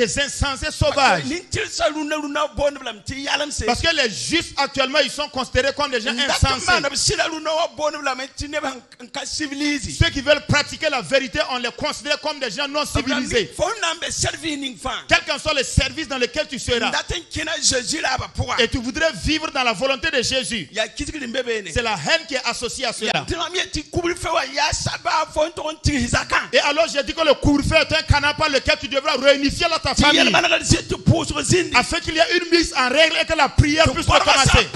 des insensés sauvages. Parce que les justes actuellement, ils sont considérés comme des gens insensés. Ceux qui veulent pratiquer la vérité, on les considère comme des gens non civilisés. Quels qu'en soient les services dans lesquels tu seras. Et tu voudrais vivre dans la volonté de Jésus. C'est la haine qui est associée à cela. Et alors j'ai dit que le couvre-feu est un canal par lequel tu devras réunifier ta famille. Afin qu'il y ait une mise en règle et que la prière puisse recommencer.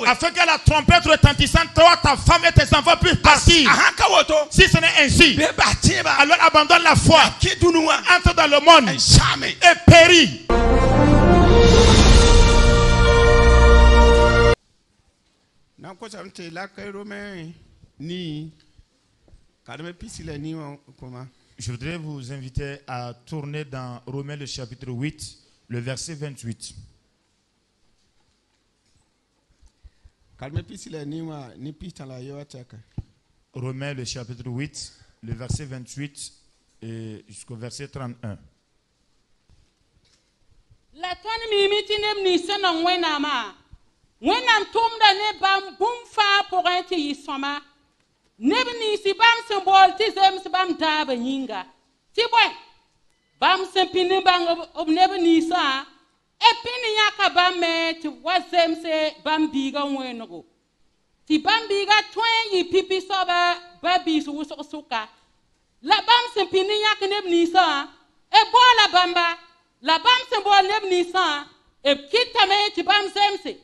Afin que la trompette retentissante, toi, ta femme et tes enfants puissent partir. Si ce n'est ainsi, alors abandonne la foi. Entre dans le monde et péris. Je voudrais vous inviter à tourner dans Romains le chapitre 8, le verset 28. Romains le chapitre 8, le verset 28 et jusqu'au verset 31. La tonne mimitim ni senon wenama. Wenam tumda ne bam bumfa pour un tisoma. Nebni si bam symbol tizem si bam daba yinga. Si boy. Bam sempini bang ob nebni sa. Epini yaka bam me ti wazem se bam biga wenogo. Si bam biga twen yi pipi soba babi su suka. La bam sempini yaka nebni sa. E bola bamba. La bam symbol nebni sa. E kitame ti bam zemse.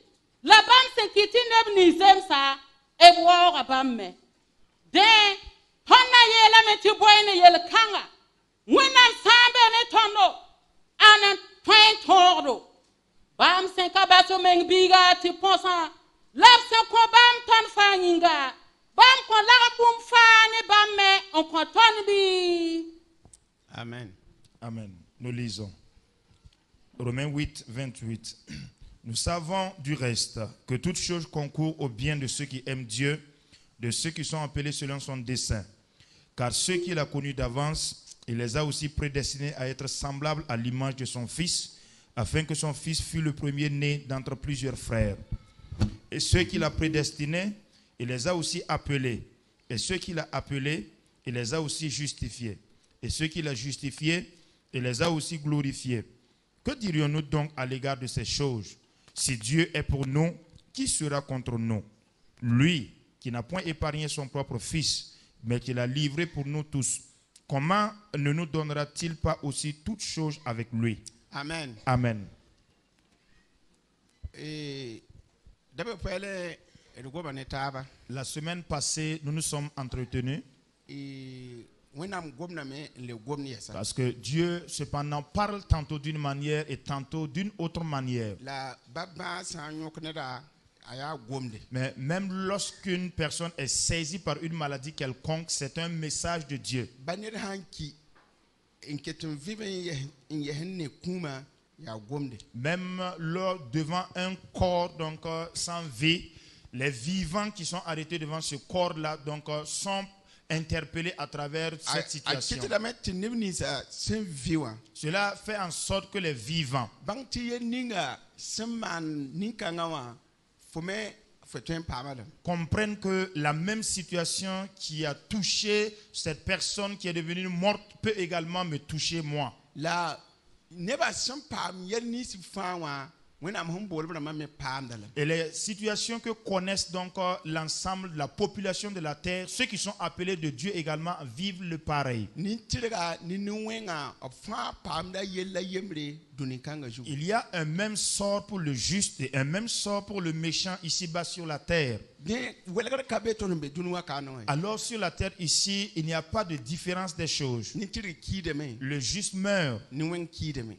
La bam se kiti nebni zemsa. E wora bam me. Den honna yela me ti boyne yel kanga winam sambe ne tono anan twen tordo bam sen kabato meng biga ti ponsa laf se ko bam ton faninga bam ko la kum fani bam me on ko ton bi. Amen. Amen. Nous lisons Romains 8, 28. Nous savons du reste que toute chose concourt au bien de ceux qui aiment Dieu, de ceux qui sont appelés selon son dessein. Car ceux qu'il a connus d'avance, il les a aussi prédestinés à être semblables à l'image de son Fils, afin que son Fils fût le premier-né d'entre plusieurs frères. Et ceux qu'il a prédestinés, il les a aussi appelés. Et ceux qu'il a appelés, il les a aussi justifiés. Et ceux qu'il a justifiés, il les a aussi glorifiés. Que dirions-nous donc à l'égard de ces choses? Si Dieu est pour nous, qui sera contre nous? Lui qui n'a point épargné son propre Fils, mais qui l'a livré pour nous tous, comment ne nous donnera-t-il pas aussi toutes choses avec lui? Amen. Amen. La semaine passée, nous nous sommes entretenus. Parce que Dieu, cependant, parle tantôt d'une manière et tantôt d'une autre manière. Mais même lorsqu'une personne est saisie par une maladie quelconque, c'est un message de Dieu. Même devant un corps donc, sans vie, les vivants qui sont arrêtés devant ce corps-là donc, sont interpellés à travers cette situation. Cela fait en sorte que les vivants comprennent que la même situation qui a touché cette personne qui est devenue morte peut également me toucher moi. Et les situations que connaissent donc l'ensemble de la population de la terre, ceux qui sont appelés de Dieu également vivent le pareil. Il y a un même sort pour le juste et un même sort pour le méchant ici-bas sur la terre. Alors sur la terre ici, il n'y a pas de différence des choses. Le juste meurt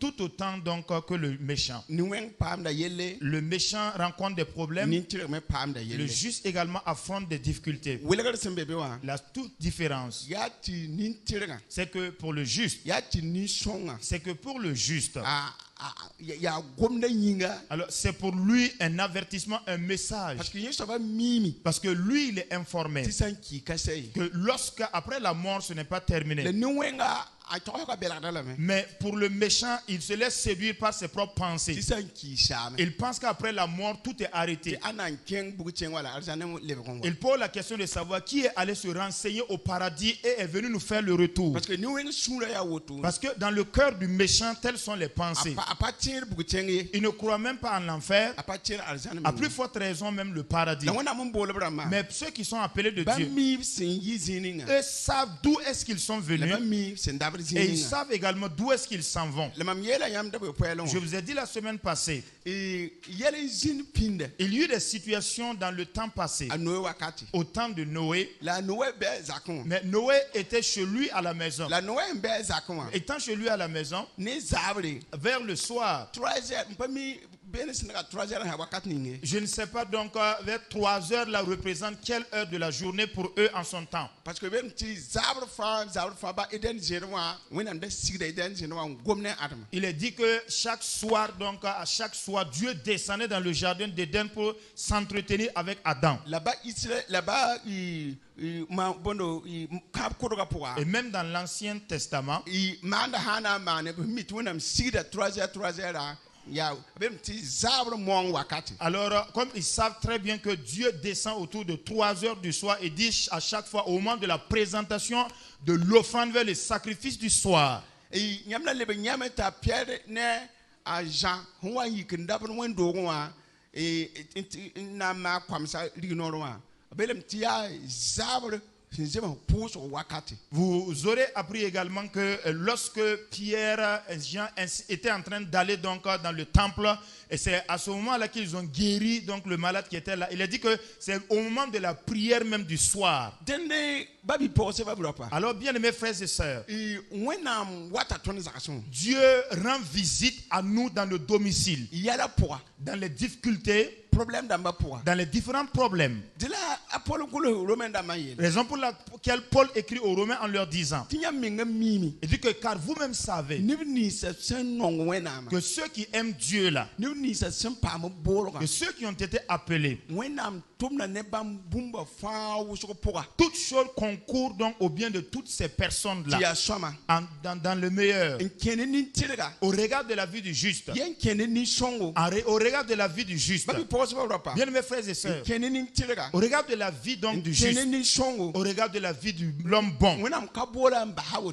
tout autant donc que le méchant. Le méchant rencontre des problèmes. Le juste également affronte des difficultés. La toute différence, c'est que pour le juste, alors c'est pour lui un avertissement, un message. Parce que lui il est informé que lorsqu'après la mort ce n'est pas terminé. Mais pour le méchant, il se laisse séduire par ses propres pensées. Il pense qu'après la mort, tout est arrêté. Il pose la question de savoir qui est allé se renseigner au paradis et est venu nous faire le retour. Parce que dans le cœur du méchant, telles sont les pensées. Il ne croit même pas en l'enfer. À plus forte raison, même le paradis. Mais ceux qui sont appelés de Dieu, eux savent d'où est-ce qu'ils sont venus. Et ils savent également d'où est-ce qu'ils s'en vont. Je vous ai dit la semaine passée, il y a eu des situations dans le temps passé, au temps de Noé. Mais Noé était chez lui à la maison. Étant chez lui à la maison, vers le soir, je ne sais pas donc vers 3 heures là représente quelle heure de la journée pour eux en son temps. Parce que il est dit que chaque soir donc à chaque soir Dieu descendait dans le jardin d'Éden pour s'entretenir avec Adam. Et même dans l'Ancien Testament, alors, comme ils savent très bien que Dieu descend autour de 3 heures du soir et dit à chaque fois au moment de la présentation de l'offrande vers le sacrifice du soir. Vous aurez appris également que lorsque Pierre et Jean étaient en train d'aller donc dans le temple, et c'est à ce moment-là qu'ils ont guéri donc le malade qui était là. Il a dit que c'est au moment de la prière même du soir. Alors bien aimés frères et sœurs, Dieu rend visite à nous dans le domicile, dans les difficultés, dans les différents problèmes. Raison pour laquelle Paul écrit aux Romains en leur disant, il dit que car vous-même savez que ceux qui aiment Dieu là, que ceux qui ont été appelés, toutes choses concourent donc au bien de toutes ces personnes là, dans le meilleur, au regard de la vie du juste, au regard de la vie du juste. Bien mes frères et sœurs, au regard de la vie donc du juste, au regard de la vie de l'homme bon,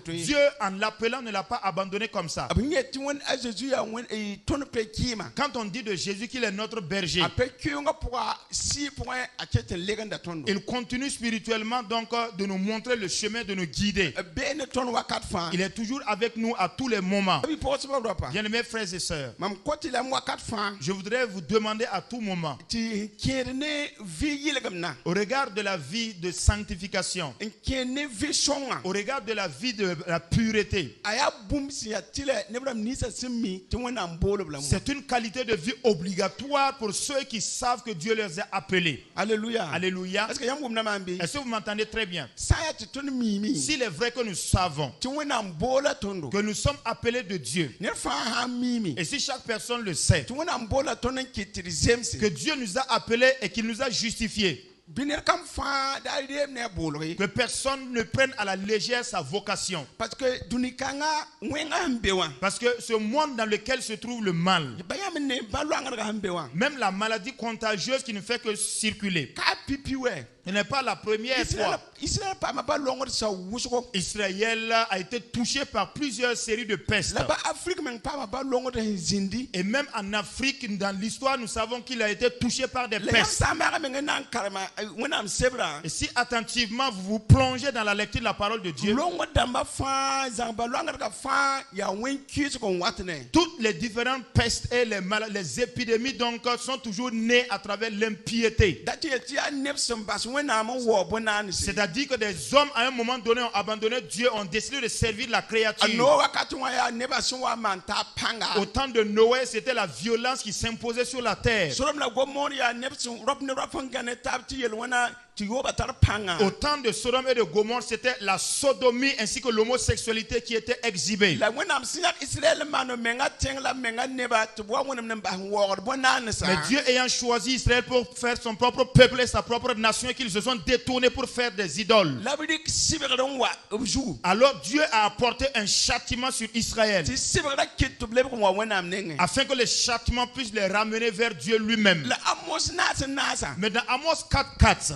Dieu en l'appelant ne l'a pas abandonné comme ça. Quand on dit de Jésus qu'il est notre berger, il continue spirituellement donc de nous montrer le chemin, de nous guider. Il est toujours avec nous à tous les moments. Bien mes frères et sœurs, je voudrais vous demander à tout moment, au regard de la vie de sanctification, au regard de la vie de la pureté, c'est une qualité de vie obligatoire pour ceux qui savent que Dieu les a appelés. Alléluia. Alléluia. Est-ce que vous m'entendez très bien? S'il est vrai que nous savons que nous sommes appelés de Dieu, et si chaque personne le sait, que Dieu nous a appelés et qu'il nous a justifiés, que personne ne prenne à la légère sa vocation. Parce que ce monde dans lequel se trouve le mal, même la maladie contagieuse qui ne fait que circuler, ce n'est pas la première fois. Israël a été touché par plusieurs séries de pestes. Et même en Afrique, dans l'histoire, nous savons qu'il a été touché par des pestes. Et si attentivement vous vous plongez dans la lecture de la parole de Dieu, toutes les différentes pestes et les épidémies donc sont toujours nées à travers l'impiété. C'est-à-dire que des hommes à un moment donné ont abandonné Dieu, ont décidé de servir la créature. Au temps de Noé, c'était la violence qui s'imposait sur la terre. Au temps de Sodome et de Gomorrhe, c'était la sodomie ainsi que l'homosexualité qui était exhibée. Mais Dieu ayant choisi Israël pour faire son propre peuple et sa propre nation, qu'ils se sont détournés pour faire des idoles. Alors Dieu a apporté un châtiment sur Israël, afin que le châtiment puisse les ramener vers Dieu lui-même. Mais dans Amos 4:4,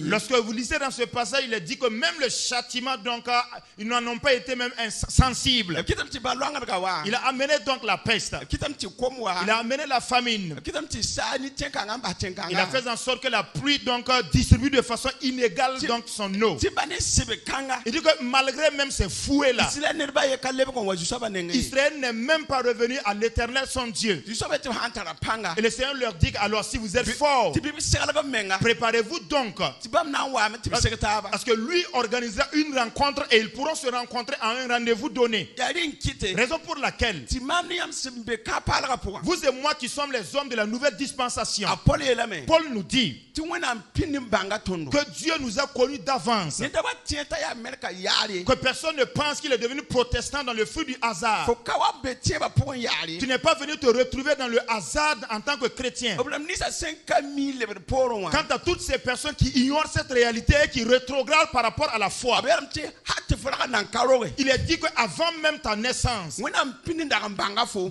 lorsque vous lisez dans ce passage, il est dit que même le châtiment, donc, ils n'en ont pas été même insensibles. Il a amené donc la peste. Il a amené la famine. Il a fait en sorte que la pluie donc distribue de façon inégale donc son eau. Il dit que malgré même ces fouets-là, Israël n'est même pas revenu à l'Éternel son Dieu. Et le Seigneur leur dit, alors si vous êtes forts, préparez-vous donc. Parce que lui organisera une rencontre et ils pourront se rencontrer à un rendez-vous donné. Raison pour laquelle vous et moi qui sommes les hommes de la nouvelle dispensation, Paul nous dit que Dieu nous a connus d'avance. Que personne ne pense qu'il est devenu protestant dans le fruit du hasard. Tu n'es pas venu te retrouver dans le hasard en tant que chrétien. Quant à toutes ces personnes qui ignorent cette réalité et qui rétrogradent par rapport à la foi, il est dit qu'avant même ta naissance,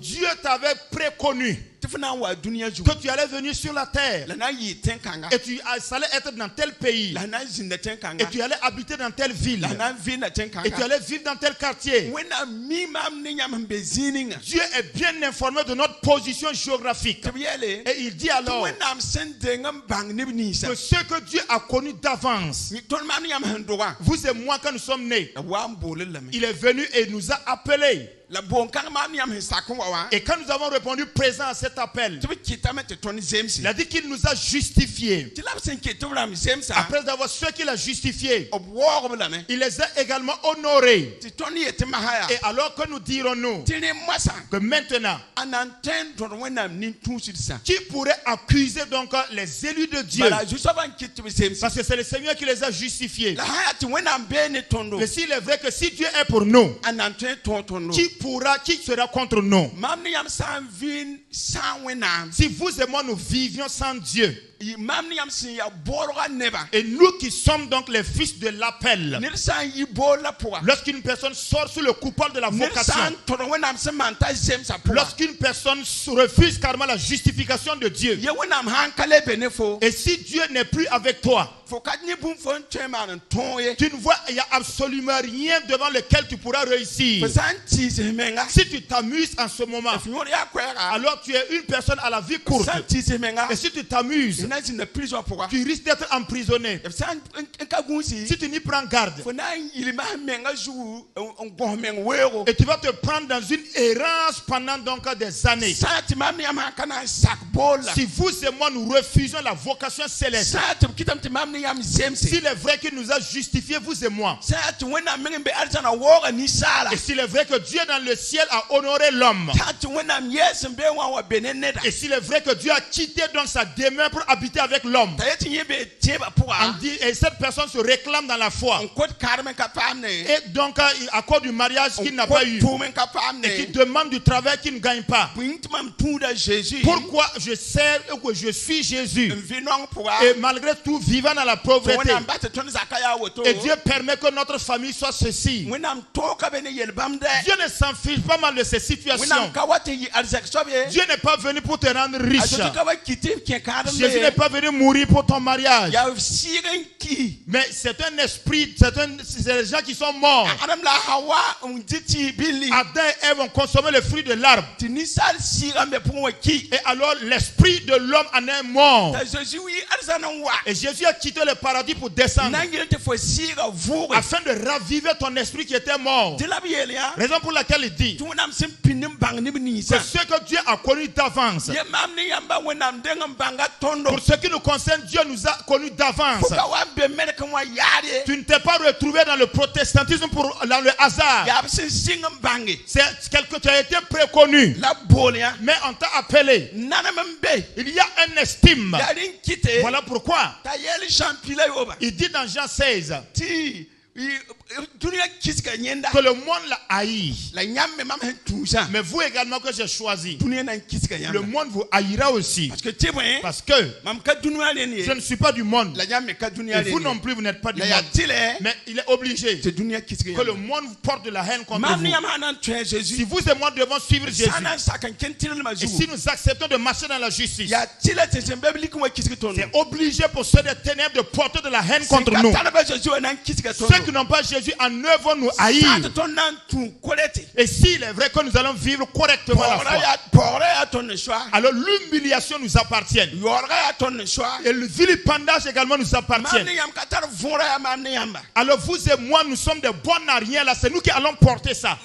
Dieu t'avait préconnu que tu allais venir sur la terre et tu allais être dans tel pays et tu allais habiter dans telle ville et tu allais vivre dans tel quartier. Dieu est bien informé de notre position géographique et il dit alors que ce que Dieu a connu d'avance, vous et moi quand nous sommes nés, il est venu et nous a appelés. Et quand nous avons répondu présent à cet appel, il a dit qu'il nous a justifiés. Après avoir ceux qu'il a justifiés, il les a également honorés. Et alors que nous dirons-nous que maintenant, qui pourrait accuser donc les élus de Dieu? Parce que c'est le Seigneur qui les a justifiés. Mais s'il est vrai que si Dieu est pour nous, qui sera contre nous? Si vous et moi nous vivions sans Dieu, et nous qui sommes donc les fils de l'appel, lorsqu'une personne sort sous le coupole de la vocation, lorsqu'une personne refuse carrément la justification de Dieu, et si Dieu n'est plus avec toi, tu ne vois, il n'y a absolument rien devant lequel tu pourras réussir. Si tu t'amuses en ce moment, alors tu es une personne à la vie courte. Et si tu t'amuses, tu risques d'être emprisonné. Si tu n'y prends garde, et tu vas te prendre dans une errance pendant donc des années. Si vous et moi nous refusons la vocation céleste, s'il est vrai qu'il nous a justifiés, vous et moi, et s'il est vrai que Dieu dans le ciel a honoré l'homme, et s'il est vrai que Dieu a quitté donc sa demeure pour habiter avec l'homme, et cette personne se réclame dans la foi, et donc à cause du mariage qu'il n'a pas eu, et qui demande du travail qu'il ne gagne pas, pourquoi je sers ou que je suis Jésus, et malgré tout vivant dans la pauvreté, et Dieu permet que notre famille soit ceci. Dieu ne s'en fiche pas mal de ces situations. Dieu n'est pas venu pour te rendre riche. Jésus n'est pas venu mourir pour ton mariage. Mais c'est un esprit, c'est des gens qui sont morts. Adam et Ève ont consommé le fruit de l'arbre. Et alors l'esprit de l'homme en est mort. Et Jésus a quitté le paradis pour descendre, afin de raviver ton esprit qui était mort. Raison pour laquelle il dit que ce que Dieu a connu d'avance, pour ce qui nous concerne, Dieu nous a connus d'avance. Tu ne t'es pas retrouvé dans le protestantisme dans le hasard. C'est quelque tu as été préconnu. Mais on t'a appelé. Il y a une estime. Voilà pourquoi il dit dans Jean 16 que le monde l'a haï. Mais vous également que j'ai choisi, le monde vous haïra aussi. Parce que je ne suis pas du monde. Et vous non plus, vous n'êtes pas du monde. Mais il est obligé que le monde vous porte de la haine contre vous. Si vous et moi devons suivre Jésus, et si nous acceptons de marcher dans la justice, c'est obligé pour ceux des ténèbres de porter de la haine contre nous. Ceux qui n'ont pas Jésus en eux vont nous haïr. Et s'il est vrai que nous allons vivre correctement la foi, alors l'humiliation nous appartient. Et le vilipendage également nous appartient. Alors vous et moi, nous sommes des bons à rien là. C'est nous qui allons porter ça.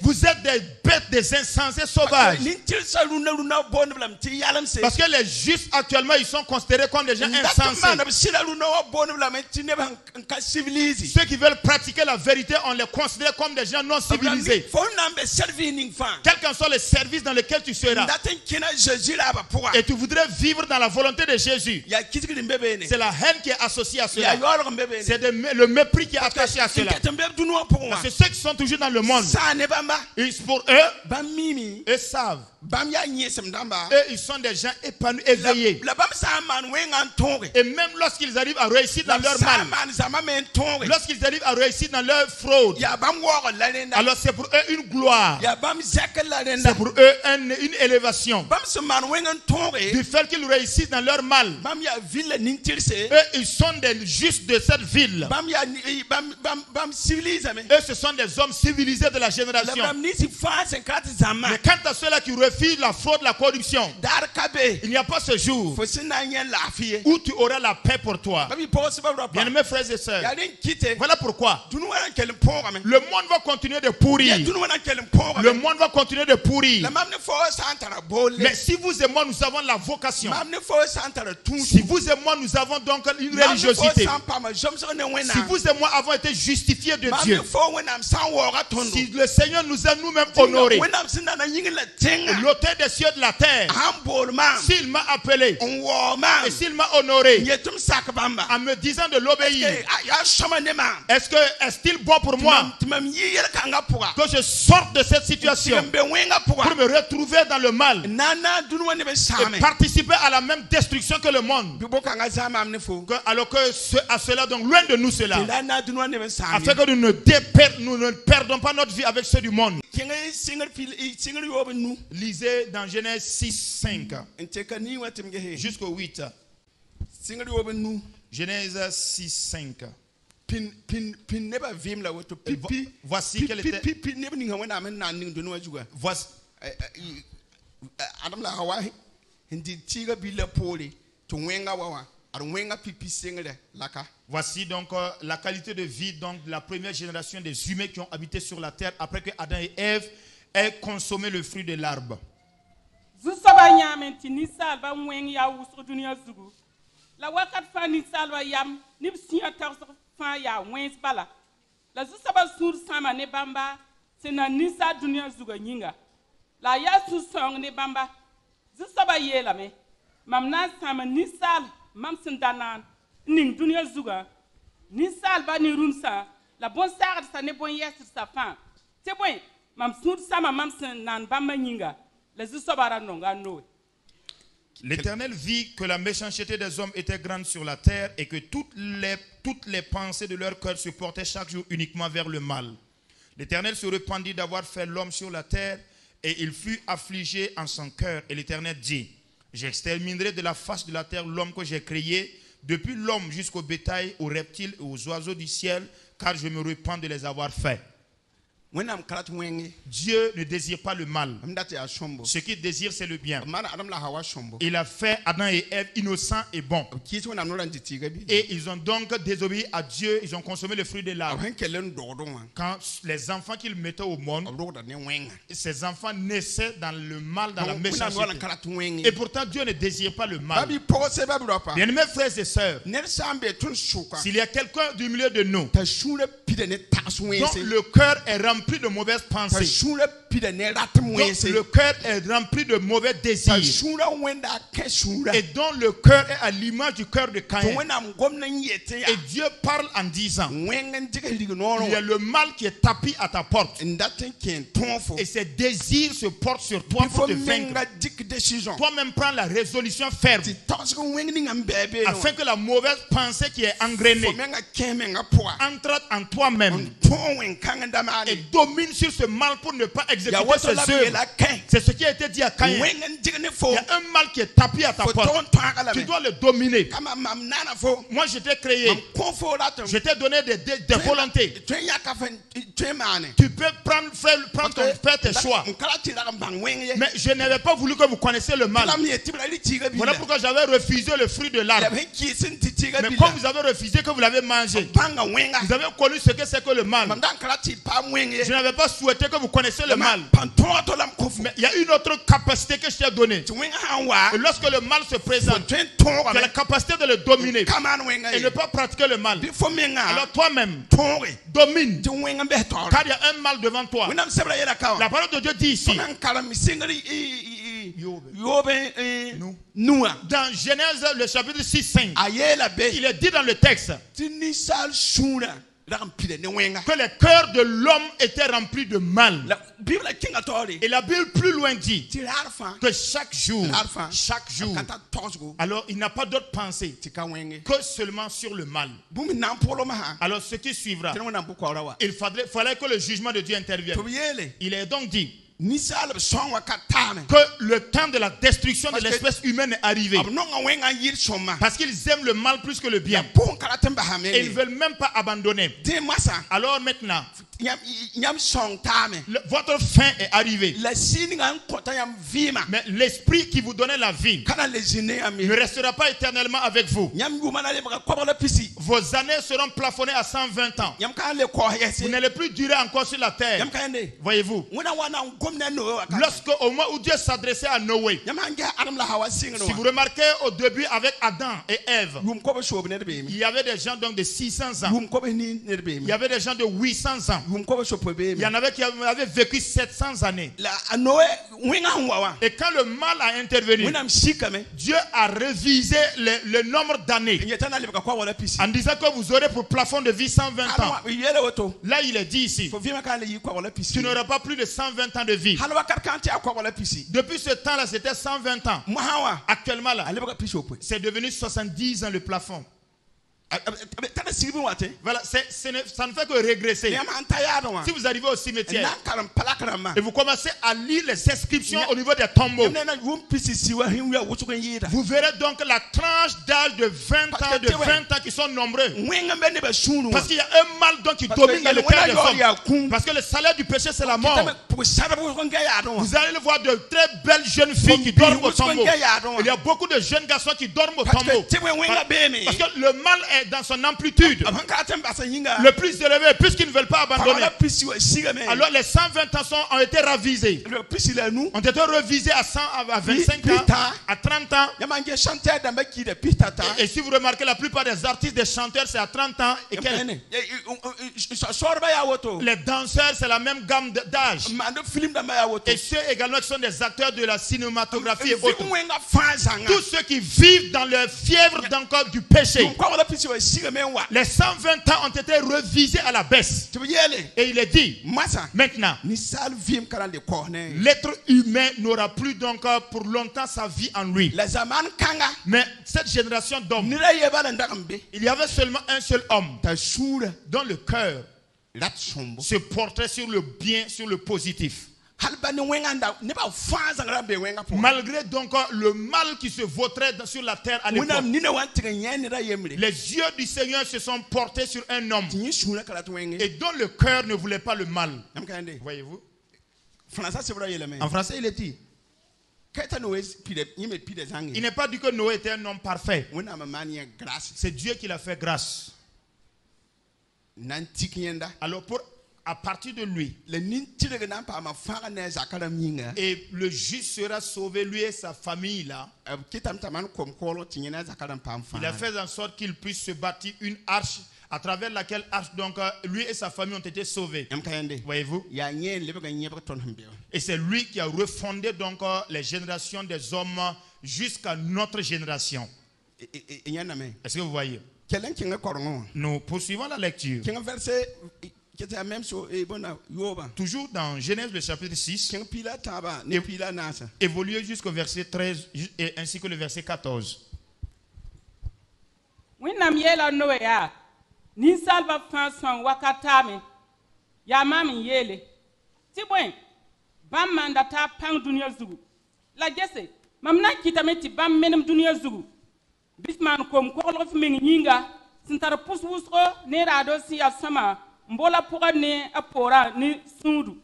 Vous êtes des bêtes, des insensés sauvages. Parce que les justes actuellement, ils sont considérés comme des gens insensés. Ceux qui veulent pratiquer la vérité, on les considère comme des gens non civilisés. Quel qu'en soit le service dans lequel tu seras, et tu voudrais vivre dans la volonté de Jésus, c'est la haine qui est associée à cela. C'est le mépris qui est attaché à cela. Parce que ceux qui sont toujours dans le monde, pour eux, ils savent. Eux, ils sont des gens épanouis, éveillés. Et même lorsqu'ils arrivent à réussir dans leur mal, lorsqu'ils arrivent à réussir dans leur fraude, alors c'est pour eux une gloire. C'est pour eux une élévation. Du fait qu'ils réussissent dans leur mal, eux, ils sont des justes de cette ville. Eux, ce sont des hommes civilisés de la génération. Mais quant à ceux-là qui refusent la fraude, la corruption, il n'y a pas ce jour où tu auras la paix pour toi. Bien-aimés frères et sœurs, voilà pourquoi le monde va continuer de pourrir. Le monde va continuer de pourrir. Mais si vous et moi, nous avons la vocation, si vous et moi, nous avons donc une religiosité, si vous et moi avons été justifiés de Dieu, si le Seigneur nous a nous-mêmes honorés, l'auteur des cieux et de la terre, s'il m'a appelé et s'il m'a honoré en me disant de l'obéir, est-il bon pour moi que je sorte de cette situation pour me retrouver dans le mal et participer à la même destruction que le monde, alors que à cela, donc loin de nous cela, afin que nous ne perdons pas notre vie avec ceux du monde. Lisez dans Genèse 6, 5 jusqu'au 8. Genèse 6, 5. Voici quel était. Voici donc la qualité de vie donc, de la première génération des humains qui ont habité sur la terre après que Adam et Ève aient consommé le fruit de l'arbre. La wakat fani salwa yam nib siya tarsa fa ya wens bala la zusaba sur sama ne bamba sena nisa dunia zuga nyinga la ya su song ne bamba zusaba yela me mamna sama nisal mam sindanan ning dunia zuga nisal ba ni rumsa la bon sard sa ne bon yes sa fa c'est bon mam sur sama mam sin nan bamba nyinga la zusaba ra nonga no. L'Éternel vit que la méchanceté des hommes était grande sur la terre et que toutes les pensées de leur cœur se portaient chaque jour uniquement vers le mal. L'Éternel se répandit d'avoir fait l'homme sur la terre et il fut affligé en son cœur. Et l'Éternel dit, j'exterminerai de la face de la terre l'homme que j'ai créé, depuis l'homme jusqu'au bétail, aux reptiles et aux oiseaux du ciel, car je me repens de les avoir faits. Dieu ne désire pas le mal. Ce qu'il désire, c'est le bien. Il a fait Adam et Ève innocents et bons. Et ils ont donc désobéi à Dieu. Ils ont consommé le fruit de l'arbre. Quand les enfants qu'ils mettaient au monde, ces enfants naissaient dans le mal, dans la méchanceté. Et pourtant, Dieu ne désire pas le mal. Bien-aimés frères et sœurs, s'il y a quelqu'un du milieu de nous dont le cœur est rempli de mauvaises pensées, dont le cœur est rempli de mauvais désirs, et dont le cœur est à l'image du cœur de Caïn, et Dieu parle en disant, il y a le mal qui est tapis à ta porte, et ses désirs se portent sur toi pour te vaincre. Toi-même prends la résolution ferme afin que la mauvaise pensée qui est engrainée entre en toi-même et domine sur ce mal pour ne pas exécuter ses œuvres. C'est ce qui a été dit à Caïn. Il y a un mal qui est tapis à ta porte. Tu dois le dominer. Moi, je t'ai créé. Je t'ai donné des volontés. Tu peux faire tes choix. Mais je n'avais pas voulu que vous connaissiez le mal. Voilà pourquoi j'avais refusé le fruit de l'arbre. Mais comme vous avez refusé que vous l'avez mangé, vous avez connu ce que c'est que le mal. Je n'avais pas souhaité que vous connaissiez le mal. Mais il y a une autre capacité que je t'ai donnée. Et lorsque le mal se présente, tu as la capacité de le dominer et ne pas pratiquer le mal. Alors toi-même, domine. Car il y a un mal devant toi. La parole de Dieu dit ici, dans Genèse le chapitre 6-5, il est dit dans le texte que le cœur de l'homme était rempli de mal. Et la Bible plus loin dit que chaque jour, alors il n'a pas d'autre pensée que seulement sur le mal. Alors ce qui suivra, il fallait que le jugement de Dieu intervienne. Il est donc dit que le temps de la destruction de l'espèce humaine est arrivé. Parce qu'ils aiment le mal plus que le bien. Et ils ne veulent même pas abandonner. Alors maintenant, votre fin est arrivée. Mais l'esprit qui vous donnait la vie ne restera pas éternellement avec vous. Vos années seront plafonnées à 120 ans. Vous n'allez plus durer encore sur la terre. Voyez-vous, lorsque au moment où Dieu s'adressait à Noé, si vous remarquez au début avec Adam et Ève, il y avait des gens donc de 600 ans, il y avait des gens de 800 ans, il y en avait qui avaient vécu 700 années. Et quand le mal a intervenu, Dieu a révisé le nombre d'années en disant que vous aurez pour plafond de vie 120 ans. Là il est dit ici, tu n'auras pas plus de 120 ans de vie. Depuis ce temps-là, c'était 120 ans. Actuellement, là, c'est devenu 70 ans le plafond. Voilà, ça ne fait que régresser. Si vous arrivez au cimetière et vous commencez à lire les inscriptions au niveau des tombeaux, vous verrez donc la tranche d'âge de 20 ans qui sont nombreux. Parce qu'il y a un mal donc qui domine dans le cœur des hommes. Parce que le salaire du péché, c'est la mort. Vous allez le voir de très belles jeunes filles qui dorment au tombeau. Il y a beaucoup de jeunes garçons qui dorment au tombeau. Parce que le mal est dans son amplitude le plus élevé, puisqu'ils ne veulent pas abandonner. Alors les 120 ans ont été ravisés, ont été revisés à 25 ans, à 30 ans. Et si vous remarquez, la plupart des artistes, des chanteurs, c'est à 30 ans. Et les danseurs, c'est la même gamme d'âge. Et ceux également qui sont des acteurs de la cinématographie et autres. Tous ceux qui vivent dans le fièvre d'encore du péché. Les 120 ans ont été revisés à la baisse. Et il est dit, maintenant, l'être humain n'aura plus donc pour longtemps sa vie en lui. Mais cette génération d'hommes, il y avait seulement un seul homme dont le cœur se portait sur le bien, sur le positif. Malgré donc le mal qui se vautrait sur la terre à l'époque, les yeux du Seigneur se sont portés sur un homme et dont le cœur ne voulait pas le mal. Voyez-vous? En français, il est dit. Il n'est pas dit que Noé était un homme parfait. C'est Dieu qui l'a fait grâce. Alors à partir de lui, et le juste sera sauvé, lui et sa famille là. Il a fait en sorte qu'il puisse se bâtir une arche à travers laquelle donc lui et sa famille ont été sauvés. Voyez-vous? Et c'est lui qui a refondé donc les générations des hommes jusqu'à notre génération. Est-ce que vous voyez? Nous poursuivons la lecture. Toujours dans Genèse le chapitre 6, évoluer jusqu'au verset 13 et ainsi que le verset 14. Ninsalba fanson wakatame ya mami yele tibwen bam mandata pang dunia zugu la gese mamna kitameti bam menem dunia zugu bisman kom ko fi meng nyinga sintar puswusro ne rado si asama mbola pour ne apora ni sundu.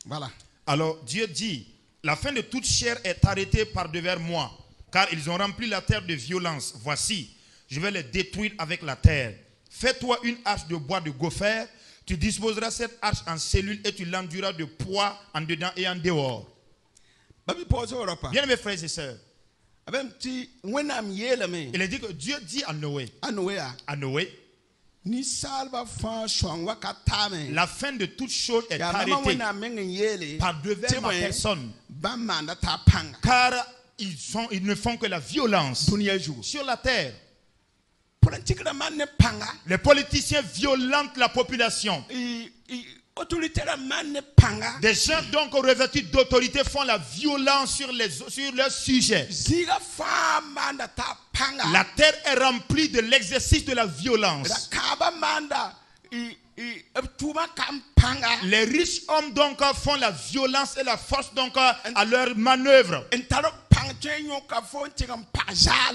Voilà. Alors Dieu dit, la fin de toute chair est arrêtée par devers moi, car ils ont rempli la terre de violence. Voici, je vais les détruire avec la terre. Fais-toi une arche de bois de gopher, tu disposeras cette arche en cellules et tu l'enduras de poids en dedans et en dehors. Bien mes frères et sœurs, il est dit que Dieu dit à Noé, la fin de toute chose est arrêtée par devers ma personne, car ils ne font que la violence sur la terre. Les politiciens violentent la population. Des gens donc revêtus d'autorité font la violence sur leurs sujets. La terre est remplie de l'exercice de la violence. Les riches hommes donc font la violence et la force donc à leur manœuvre.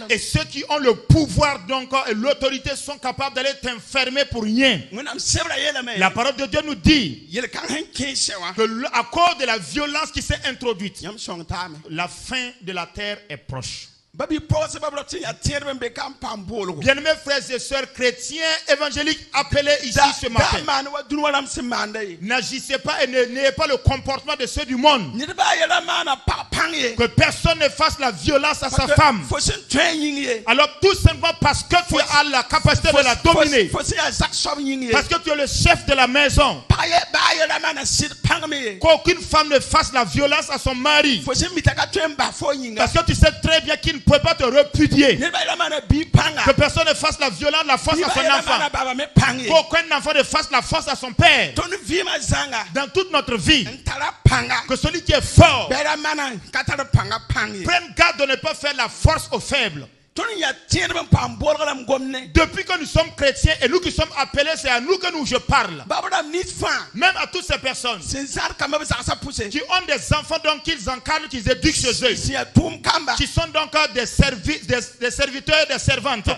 Et ceux qui ont le pouvoir donc et l'autorité sont capables d'aller t'enfermer pour rien. La parole de Dieu nous dit que à cause de la violence qui s'est introduite, la fin de la terre est proche. Bien-aimés frères et sœurs chrétiens évangéliques appelés ici ce matin, n'agissez pas et n'ayez pas le comportement de ceux du monde. Que personne ne fasse la violence à sa femme. Alors tout simplement parce que tu as la capacité de la dominer, parce que tu es le chef de la maison, qu'aucune femme ne fasse la violence à son mari, parce que tu sais très bien qu'il ne peut pas te repudier. Que personne ne fasse la violence, la force à son enfant. Qu'aucun enfant ne fasse la force à son père. Dans toute notre vie, que celui qui est fort prenne garde de ne pas faire la force aux faibles. Depuis que nous sommes chrétiens et nous qui sommes appelés, c'est à nous que je parle. Même à toutes ces personnes qui ont des enfants donc qu'ils encadrent, qu'ils éduquent chez eux, qui sont donc des serviteurs et des servantes,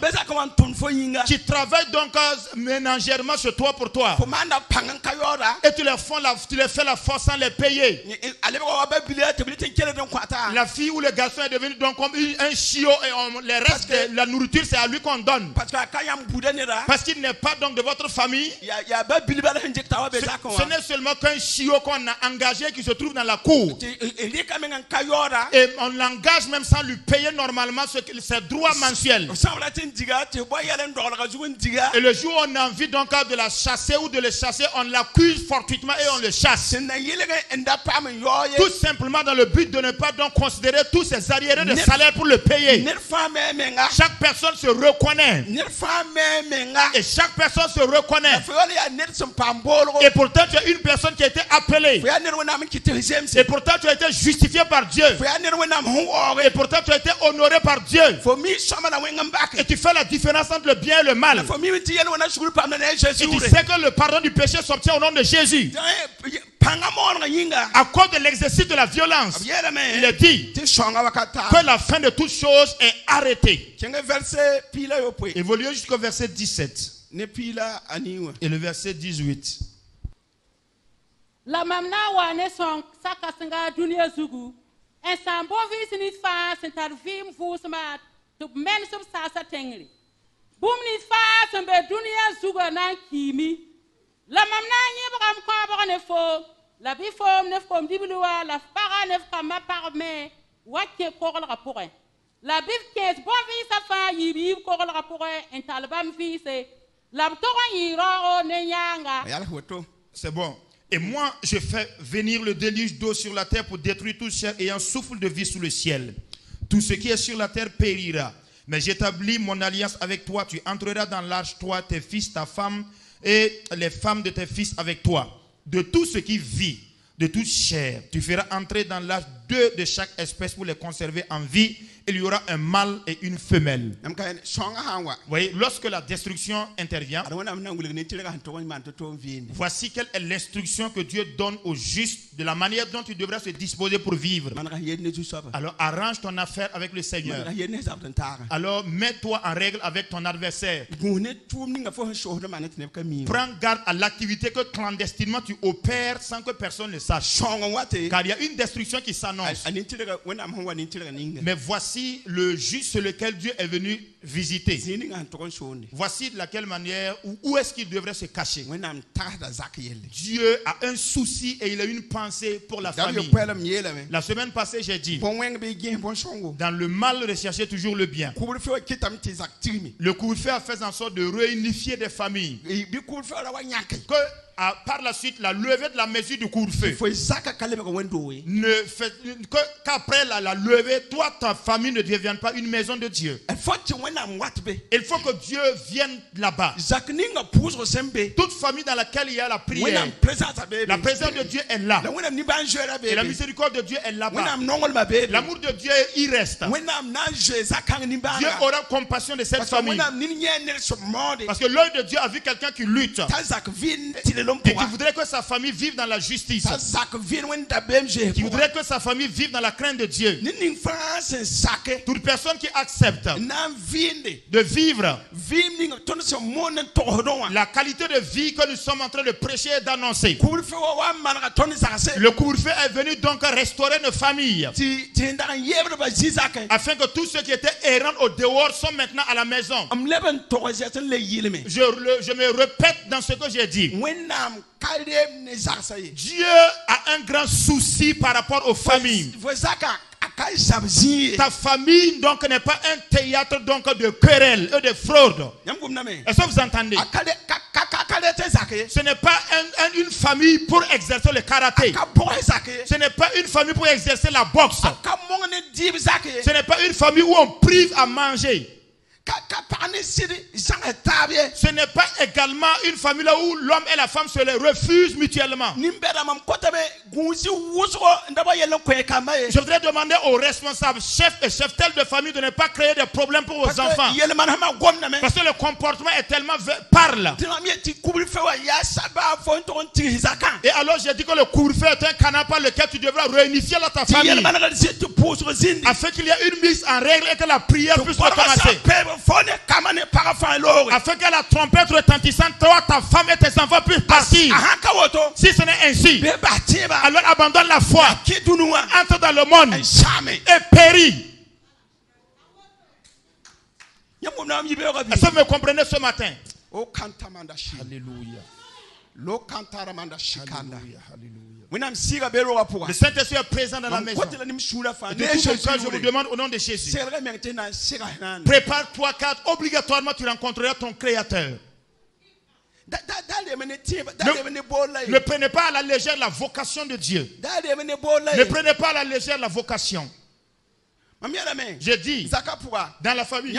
qui travaillent donc ménagèrement chez toi pour toi, et tu les fais la force sans les payer. La fille ou le garçon est devenu donc comme un chiot et on les reste de la nourriture, c'est à lui qu'on donne. Parce qu'il n'est pas donc de votre famille. Ce n'est seulement qu'un chiot qu'on a engagé qui se trouve dans la cour. Et on l'engage même sans lui payer normalement ses droits mensuels. Et le jour où on a envie donc de la chasser ou de le chasser, on l'accuse fortuitement et on le chasse. Tout simplement dans le but de ne pas donc considérer tous ces arriérés de salaire pour le payer. Chaque personne se reconnaît. Et chaque personne se reconnaît. Et pourtant tu es une personne qui a été appelée. Et pourtant tu as été justifié par Dieu. Et pourtant tu as été honoré par Dieu. Et tu fais la différence entre le bien et le mal. Et tu sais que le pardon du péché s'obtient au nom de Jésus. À cause de l'exercice de la violence, il est dit que la fin de toutes choses est arrêtée. Évoluez jusqu'au verset 17 et le verset 18. La mamna wane son saka singa dunia zugu. En sambo visi niet fa sentar vim vusma to men sub sasa tengri. Boom niet fa sen be dunia zugu nan kimi. La mamna nyebram kwa ne fo. La bifom nef kom dibilwa la para nef kama parme. Wakke korol rapore. La bif kes bon visa fa yibi korol rapore en talbam vise. La toran yiro ne yanga. C'est bon. Et moi, je fais venir le déluge d'eau sur la terre pour détruire tout chair ayant souffle de vie sous le ciel. Tout ce qui est sur la terre périra. Mais j'établis mon alliance avec toi. Tu entreras dans l'arche, toi, tes fils, ta femme et les femmes de tes fils avec toi. De tout ce qui vit, de toute chair, tu feras entrer dans l'arche 2 de chaque espèce pour les conserver en vie. Il y aura un mâle et une femelle. Vous voyez, lorsque la destruction intervient, voici quelle est l'instruction que Dieu donne aux justes de la manière dont tu devras se disposer pour vivre. Alors arrange ton affaire avec le Seigneur. Alors mets-toi en règle avec ton adversaire. Prends garde à l'activité que clandestinement tu opères sans que personne ne sache. Car il y a une destruction qui s'annonce. Mais voici le juste sur lequel Dieu est venu visiter. Voici de laquelle manière, où est-ce qu'il devrait se cacher. Dieu a un souci et il a une pensée pour la famille. La semaine passée, j'ai dit, dans le mal, recherchez toujours le bien. Le couvre-feu a fait en sorte de réunifier des familles. Par la suite, la levée de la mesure du couvre-feu ne fait qu'après la levée, toi, ta famille ne devienne pas une maison de Dieu. Il faut que Dieu vienne là-bas. Toute famille dans laquelle il y a la prière, la présence de Dieu est là. Et la miséricorde de Dieu est là-bas. L'amour de Dieu y reste. Dieu aura compassion de cette famille. Parce que l'œil de Dieu a vu quelqu'un qui lutte et qui voudrait que sa famille vive dans la justice, qui voudrait que sa famille vive dans la crainte de Dieu. Toute personne qui accepte de vivre la qualité de vie que nous sommes en train de prêcher et d'annoncer, le couvre-feu est venu donc restaurer nos familles, afin que tous ceux qui étaient errants au dehors sont maintenant à la maison. Je me répète dans ce que j'ai dit. Dieu a un grand souci par rapport aux familles. Ta famille donc n'est pas un théâtre donc de querelles et de fraude. Est-ce que vous entendez? Ce n'est pas une famille pour exercer le karaté. Ce n'est pas une famille pour exercer la boxe. Ce n'est pas une famille où on prive à manger. Ce n'est pas également une famille là où l'homme et la femme se les refusent mutuellement. Je voudrais demander aux responsables, chefs et chefs-tels de famille, de ne pas créer des problèmes pour vos enfants. Parce que le comportement est tellement parle. Et alors j'ai dit que le couvre-feu est un canal par lequel tu devras réunifier ta famille, afin qu'il y ait une mise en règle et que la prière puisse recommencer. Afin que la trompette retentissante, toi, ta femme et tes enfants puissent partir. Si ce n'est ainsi, alors abandonne la foi, entre dans le monde et péris. Est-ce que vous me comprenez ce matin? Alléluia. Le Saint-Esprit est présent dans la maison. De tout mon cœur, je vous demande au nom de Jésus, prépare-toi car obligatoirement tu rencontreras ton Créateur. Ne prenez pas à la légère la vocation de Dieu. Ne prenez pas à la légère la vocation. J'ai dit, dans la famille,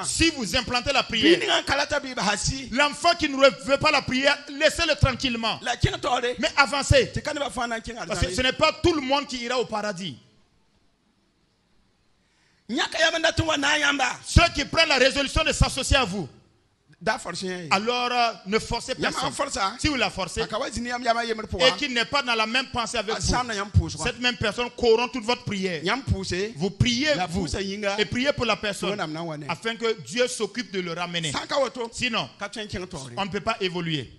si vous implantez la prière, l'enfant qui ne veut pas la prière, laissez-le tranquillement. Mais avancez. Parce que ce n'est pas tout le monde qui ira au paradis. Ceux qui prennent la résolution de s'associer à vous, alors ne forcez personne. Si vous la forcez et qu'il n'est pas dans la même pensée avec vous, cette même personne corrompt toute votre prière. Vous priez vous et priez pour la personne afin que Dieu s'occupe de le ramener. Sinon, on ne peut pas évoluer.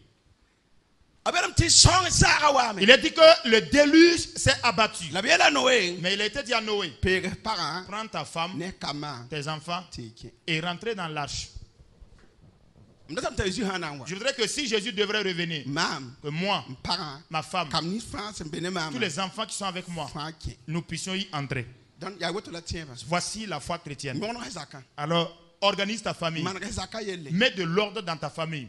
Il a dit que le déluge s'est abattu. Mais il a été dit à Noé, prends ta femme, tes enfants et rentrez dans l'arche. Je voudrais que si Jésus devrait revenir, que moi, ma femme, tous les enfants qui sont avec moi, nous puissions y entrer. Voici la foi chrétienne. Alors, organise ta famille. Mets de l'ordre dans ta famille.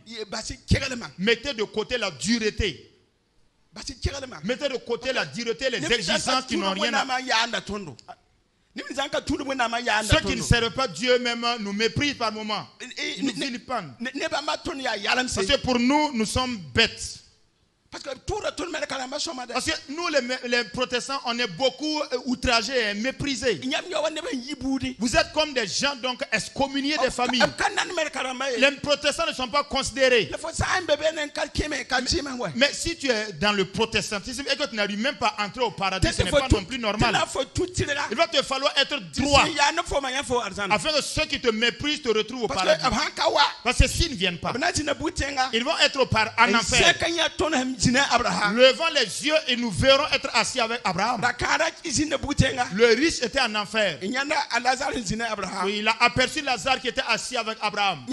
Mettez de côté la dureté. Mettez de côté la dureté, les exigences qui n'ont rien à... Ceux qui ne servent pas Dieu même nous méprisent par moments. Nous vilipendent. Parce que pour nous, nous sommes bêtes. Parce que nous, les protestants, on est beaucoup outragés et méprisés. Vous êtes comme des gens donc excommuniés des familles. Les protestants ne sont pas considérés. Mais si tu es dans le protestantisme et que tu n'arrives même pas à entrer au paradis, ce n'est pas non plus normal. Il va te falloir être droit afin que ceux qui te méprisent te retrouvent au paradis. Parce que s'ils ne viennent pas, ils vont être en enfer. Levons les yeux et nous verrons être assis avec Abraham. Le riche était en enfer. Oui, il a aperçu Lazare qui était assis avec Abraham.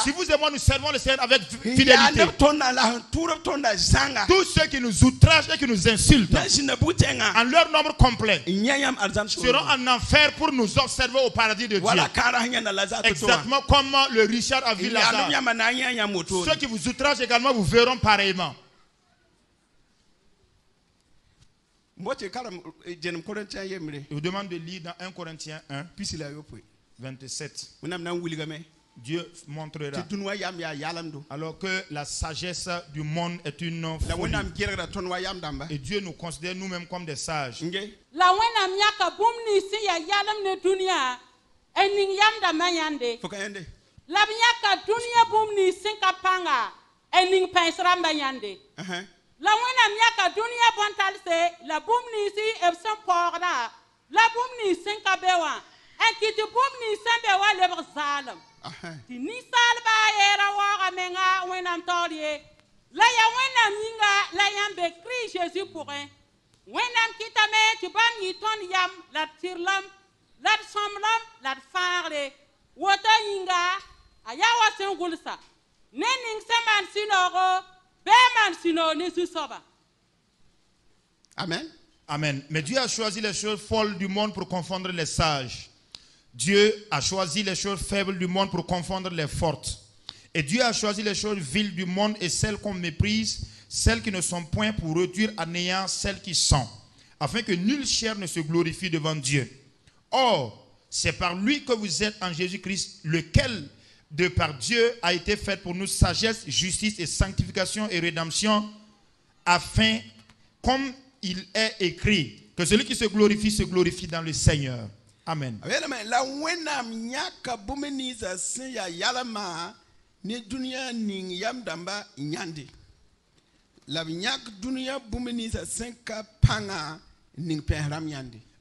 Si vous et moi nous servons le Seigneur avec fidélité, tous ceux qui nous outragent et qui nous insultent en leur nombre complet seront en enfer pour nous observer au paradis de Dieu. Exactement comme le Richard a vu Lazare. Ceux qui vous outragent également vous verront pareillement. Je vous demande de lire dans 1 Corinthiens 1, 27. Dieu montrera. Alors que la sagesse du monde est une folie. Et Dieu nous considère nous-mêmes comme des sages. Ening pensramba yande. La wena miaka dunia bontal se la bumni si epson porda. La bumni senka bewa. En kiti bumni sembewa lever zalam. Ti ni salba era wara menga wenam torie. La ya wenam minga la yambe kri Jésus pour un. Wenam kitame ti ban yiton yam la tirlam la somlam la farle. Wota yinga ayawa sengulsa. Amen. Amen. Mais Dieu a choisi les choses folles du monde pour confondre les sages. Dieu a choisi les choses faibles du monde pour confondre les fortes. Et Dieu a choisi les choses viles du monde et celles qu'on méprise, celles qui ne sont point pour réduire à néant celles qui sont, afin que nulle chair ne se glorifie devant Dieu. Or, c'est par lui que vous êtes en Jésus-Christ, lequel de par Dieu a été faite pour nous sagesse, justice et sanctification et rédemption, afin, comme il est écrit, que celui qui se glorifie dans le Seigneur. Amen.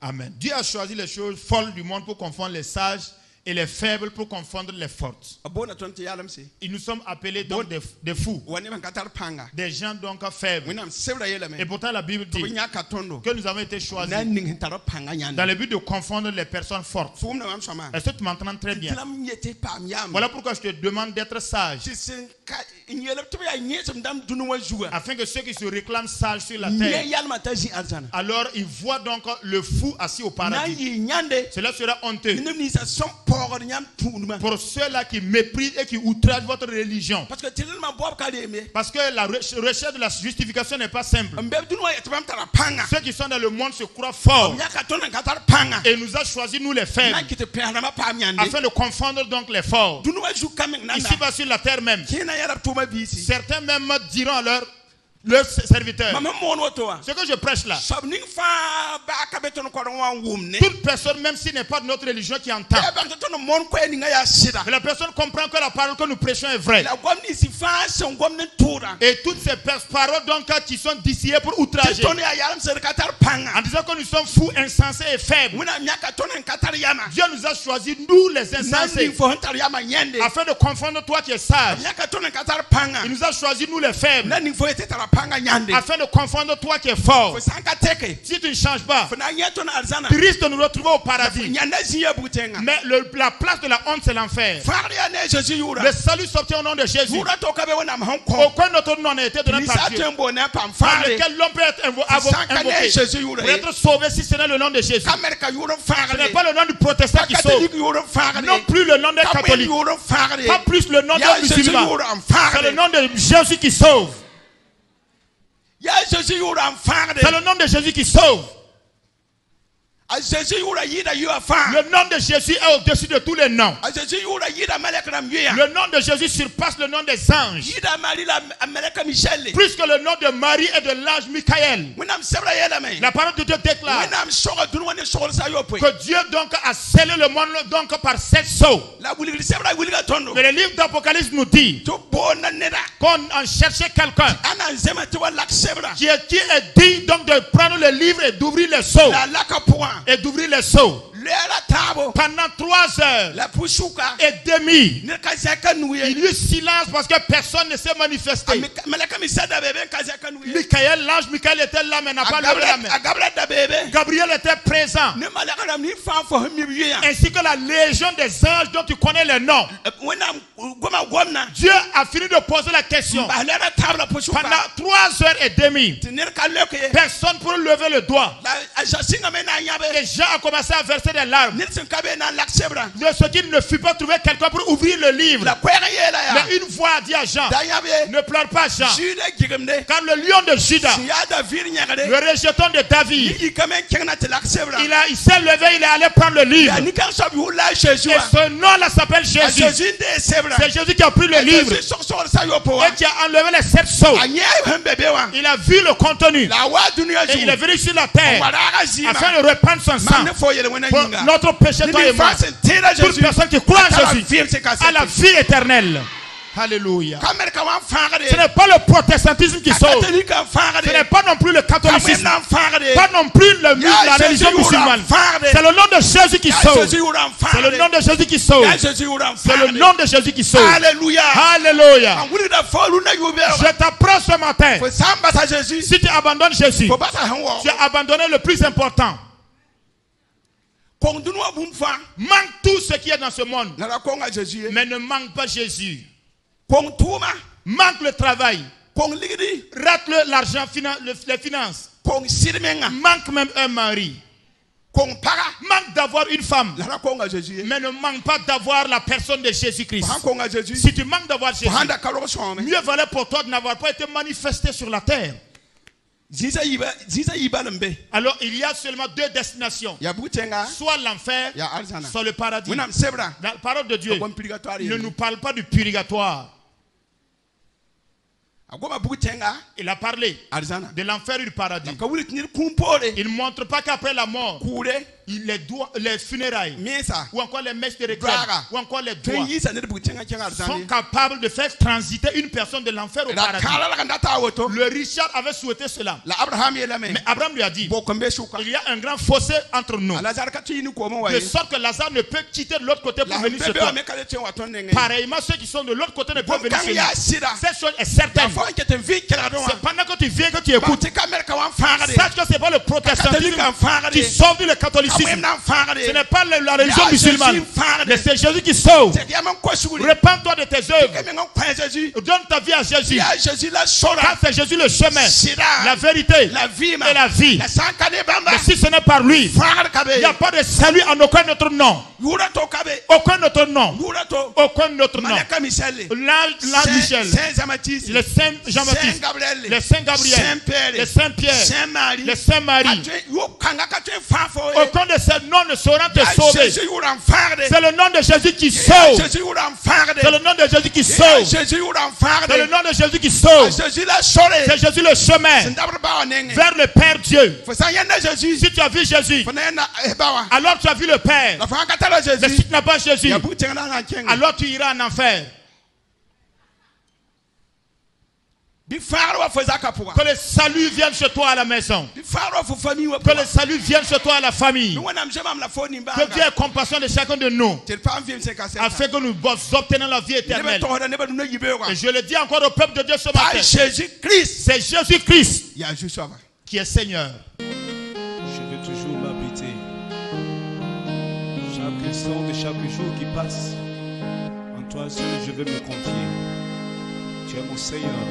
Amen. Dieu a choisi les choses folles du monde pour confondre les sages et les faibles pour confondre les fortes. Et nous sommes appelés donc des fous, des gens donc faibles. Et pourtant la Bible dit que nous avons été choisis dans le but de confondre les personnes fortes. Est-ce que tu m'entends très bien? Voilà pourquoi je te demande d'être sage, afin que ceux qui se réclament sages sur la terre, alors ils voient donc le fou assis au paradis. Cela sera honteux pour ceux-là qui méprisent et qui outragent votre religion. Parce que la recherche de la justification n'est pas simple. Ceux qui sont dans le monde se croient forts. Et nous a choisi nous les faibles, afin de confondre donc les forts. Ici-bas sur la terre même, certains même diront alors le serviteur. Ce que je prêche là, toute personne, même s'il n'est pas de notre religion, qui entend, mais la personne comprend que la parole que nous prêchons est vraie. Et toutes ces paroles donc qui sont distillées pour outrager, en disant que nous sommes fous, insensés et faibles. Dieu nous a choisi, nous les insensés, afin de confondre toi qui es sage. Il nous a choisi, nous les faibles, afin de confondre toi qui es fort. Si tu ne changes pas, tu risques de nous retrouver au paradis. Mais la place de la honte, c'est l'enfer. Le salut sortit au nom de Jésus. Aucun autre nom n'a été donné par Dieu, par lequel l'homme peut être invoqué pour être sauvé, si ce n'est le nom de Jésus. Ce n'est pas le nom du protestant qui sauve, non plus le nom des catholiques, pas plus le nom des musulmans. C'est le nom de Jésus qui sauve. C'est le nom de Jésus qui sauve. Le nom de Jésus est au-dessus de tous les noms. Le nom de Jésus surpasse le nom des anges, plus que le nom de Marie et de l'ange Michael. La parole de Dieu déclare que Dieu donc a scellé le monde donc par 7 sceaux. Mais le livre d'Apocalypse nous dit qu'on en cherchait quelqu'un qui est digne donc de prendre le livre et d'ouvrir les sceaux. Et d'ouvrir les sceaux. Pendant 3 heures et demie, il y eut silence parce que personne ne s'est manifesté. Michael, l'ange Michael était là mais n'a pas levé la main. Gabriel était présent, ainsi que la légion des anges dont tu connais les noms. Dieu a fini de poser la question. Pendant 3 heures et demie, personne pour lever le doigt. Et Jean a commencé à verser des larmes. De ce qu'il ne fut pas trouvé quelqu'un pour ouvrir le livre. Mais une voix a dit à Jean, ne pleure pas Jean, car le lion de Juda, le rejeton de David, il s'est levé, il est allé prendre le livre. Et ce nom-là s'appelle Jésus. C'est Jésus qui a pris le livre et qui a enlevé les 7 sceaux. Il a vu le contenu et il est venu sur la terre afin de répandre son sang pour notre péché, toi et moi. Toute personne qui croit en Jésus a la vie éternelle. Alléluia. Ce n'est pas le protestantisme qui sauve. Ce n'est pas non plus le catholicisme. Pas non plus la religion musulmane. C'est le nom de Jésus qui sauve. C'est le nom de Jésus qui sauve. C'est le nom de Jésus qui sauve. Alléluia. Alléluia. Je t'apprends ce matin. Si tu abandonnes Jésus, tu as abandonné le plus important. Manque tout ce qui est dans ce monde, mais ne manque pas Jésus. Manque le travail, rate l'argent, les finances, manque même un mari, manque d'avoir une femme, mais ne manque pas d'avoir la personne de Jésus-Christ. Si tu manques d'avoir Jésus, mieux valait pour toi de n'avoir pas été manifesté sur la terre. Alors il y a seulement 2 destinations, soit l'enfer, soit le paradis. La parole de Dieu ne nous parle pas du purgatoire. Il a parlé de l'enfer et du paradis. Il ne montre pas qu'après la mort, les funérailles, ou encore les messes de requiem, ou encore les doigts, sont capables de faire transiter une personne de l'enfer au paradis. Le Richard avait souhaité cela. Mais Abraham lui a dit, il y a un grand fossé entre nous, de sorte que Lazare ne peut quitter de l'autre côté pour venir chez toi. Pareillement, ceux qui sont de l'autre côté ne peuvent venir chez nous. Cette chose est certaine. C'est pendant que tu viens que tu écoutes. Sache que ce n'est pas le protestantisme qui sauve le catholicisme. Ce n'est pas la religion musulmane, mais c'est Jésus qui sauve. Répands-toi de tes œuvres. Donne ta vie à Jésus. Car c'est Jésus le chemin, la vérité et la vie. Mais si ce n'est pas lui, il n'y a pas de salut en aucun autre nom. Aucun autre nom. Aucun autre nom. L'ange Michel, le Saint Jean-Baptiste, le Saint Gabriel, le Saint Pierre, le Saint Marie. Aucun de ces noms ne saura te sauver. C'est le nom de Jésus qui sauve. C'est le nom de Jésus qui sauve. C'est le nom de Jésus qui sauve. C'est Jésus le chemin vers le Père Dieu. Si tu as vu Jésus, alors tu as vu le Père. Mais si tu n'as pas Jésus, alors tu iras en enfer. Que le salut vienne chez toi à la maison. Que le salut vienne chez toi à la famille. Que Dieu ait compassion de chacun de nous, afin que nous obtenions la vie éternelle. Et je le dis encore au peuple de Dieu ce matin. C'est Jésus-Christ qui est Seigneur. Je veux toujours m'habiter. Chaque instant de chaque jour qui passe, en toi seul je veux me confier. Tu es mon Seigneur.